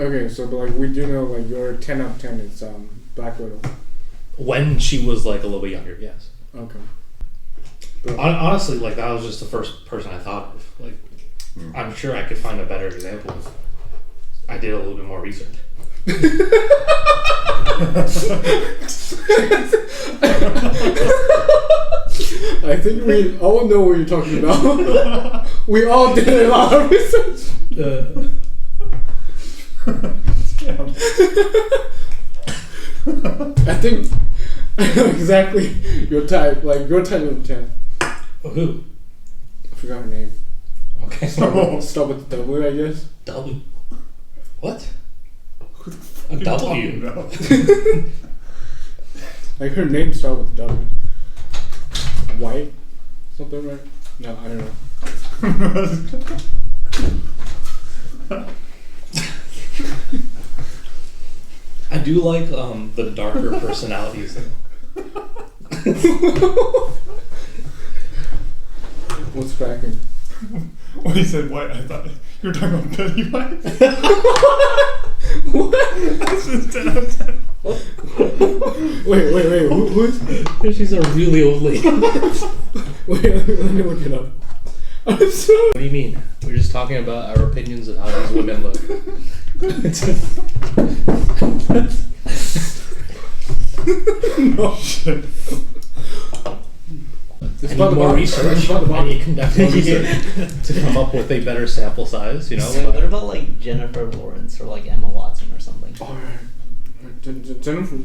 C: Okay, so but like we do know like your 10 out of 10 is Black Widow.
E: When she was like a little bit younger, yes.
C: Okay. But,
E: Honestly, like that was just the first person I thought of. Like, I'm sure I could find a better example if I did a little bit more research.
C: I think we all know what you're talking about. We all did a lot of research. I think I know exactly your type, like your type of 10.
E: Who?
C: I forgot her name.
E: Okay.
C: Start with the W, I guess.
E: W. What? A W.
C: Like her name started with the W. White? Something, right? No, I don't know.
E: I do like the darker personalities.
C: What's cracking?
B: When he said white, I thought you were talking about Betty White. That's just 10 out of 10.
C: Wait. Who's?
E: She's a really old lady.
C: Wait, let me look it up. I'm so.
A: What do you mean? We're just talking about our opinions of how these women look.
C: No.
A: I need more research. I need to conduct more research to come up with a better sample size. You know.
D: So what about like Jennifer Lawrence or like Emma Watson or something?
C: Alright. Jennifer.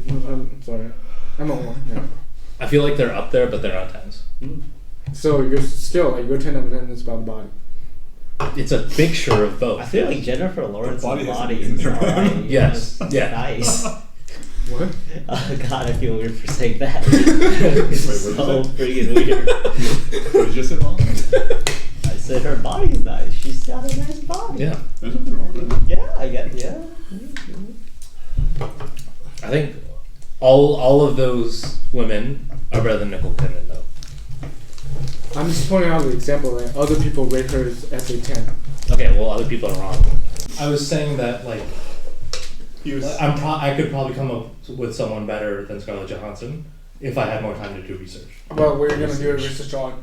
C: Sorry. I'm on one. Yeah.
A: I feel like they're up there, but they're not 10s.
C: So you're still like your 10 out of 10 is about the body.
A: It's a mixture of both.
D: I feel like Jennifer Lawrence's
B: body
D: body
B: is
D: is alright.
A: Yes.
D: It's
A: Yeah.
D: nice.
C: What?
D: Oh God, I feel weird for saying that.
B: Wait,
D: It's
B: what
D: so
B: did
D: freaking weird.
B: What did you just say, Mom?
D: I said her body's nice. She's got a nice body.
A: Yeah.
B: There's nothing wrong with it.
D: Yeah, I get. Yeah.
A: I think all of those women are better than Nicole Kidman, though.
C: I'm just pointing out the example that other people rate her as a 10.
A: Okay, well, other people are wrong. I was saying that like
B: He was.
A: I could probably come up with someone better than Scarlett Johansson if I had more time to do research.
C: Well, we're gonna do the research on.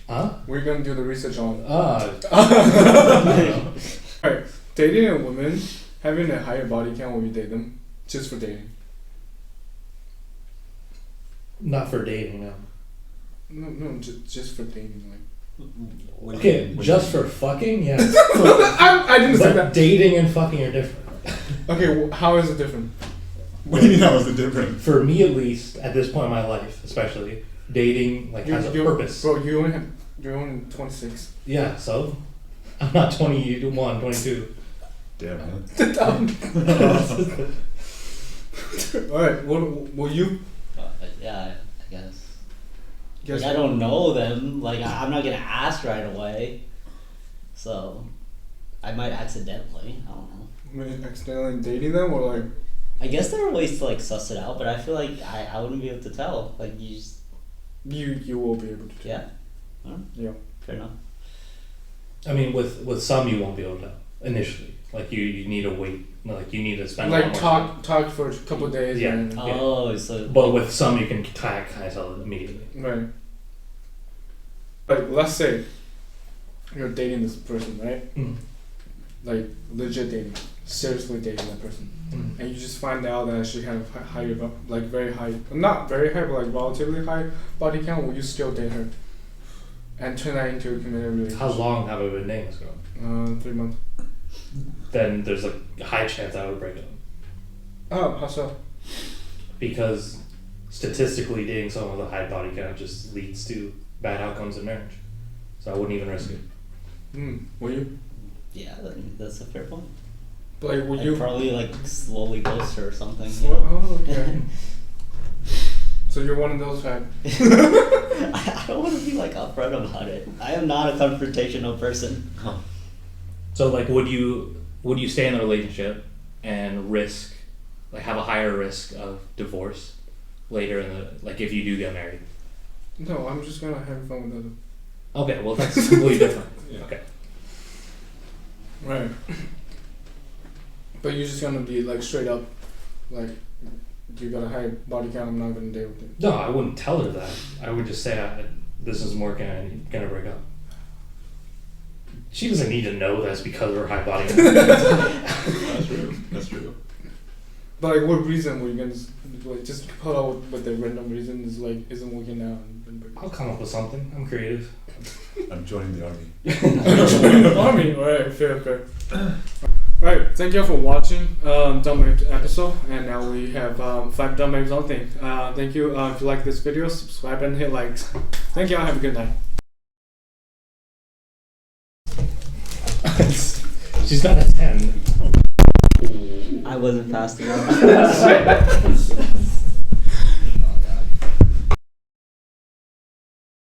A: Huh?
C: We're gonna do the research on.
A: I
C: Alright, dating a woman, having a higher body count when you date them, just for dating.
A: Not for dating, no.
C: No, just for dating. Like.
A: Okay, just for fucking, yeah.
C: I didn't say
A: But
C: that.
A: dating and fucking are different.
C: Okay, well, how is it different?
B: What do you mean that was the difference?
A: For me, at least, at this point in my life, especially, dating like has a purpose.
C: Bro, you're only 26.
A: Yeah, so I'm not 21, 22.
B: Damn, man.
C: Alright, will you?
D: Yeah, I guess.
C: Guess
D: Like, I don't know them. Like I'm not gonna ask right away. So I might accidentally. I don't know.
C: Accidentally dating them or like.
D: I guess there are ways to like suss it out, but I feel like I wouldn't be able to tell. Like you just
C: You will be able to.
D: yeah.
C: Yeah.
D: Fair enough.
A: I mean, with some you won't be able to initially. Like you need to wait. Like you need to spend a lot
C: Like
A: more
C: talk for a couple of days.
A: Yeah.
C: And,
D: Oh, so
A: But with some you can kind of tell immediately.
C: Right. Like let's say you're dating this person, right?
A: Mm.
C: Like legit dating, seriously dating that person,
A: Mm.
C: and you just find out that she has higher, like very high, not very high, but like relatively high body count. Will you still date her? And turn that into a committed relationship?
A: How long have I been dating this girl?
C: 3 months.
A: Then there's a high chance I would break up.
C: Oh, how so?
A: Because statistically dating someone with a high body count just leads to bad outcomes in marriage. So I wouldn't even risk it.
C: Will you?
D: yeah, that's a fair point.
C: But like, will
D: I'd
C: you?
D: probably like slowly ghost her or something.
C: Oh, okay. So you're one of those type.
D: I don't want to be like upfront about it. I am not a confrontational person.
A: So like would you stay in the relationship and risk like have a higher risk of divorce later in the like if you do get married?
C: No, I'm just gonna have fun with them.
A: Okay, well that's completely different.
B: Yeah.
A: Okay.
C: Right. But you're just gonna be like straight up, like, you got a high body count, I'm not gonna date with you.
A: No, I wouldn't tell her that. I would just say this isn't working and I'm gonna break up. She doesn't need to know that's because of her high body count.
B: That's true. That's true.
C: But like, what reason were you gonna like just put out with the random reason is like isn't working out and break up?
A: I'll come up with something. I'm creative.
B: I'm joining the army.
C: Army, alright, fair. Alright, thank you all for watching Dumb Apes episode, and now we have 5 Dumb Apes on thing. Thank you. If you like this video, subscribe and hit likes. Thank you all. Have a good night.
A: She's not a 10.
D: I wasn't fast enough.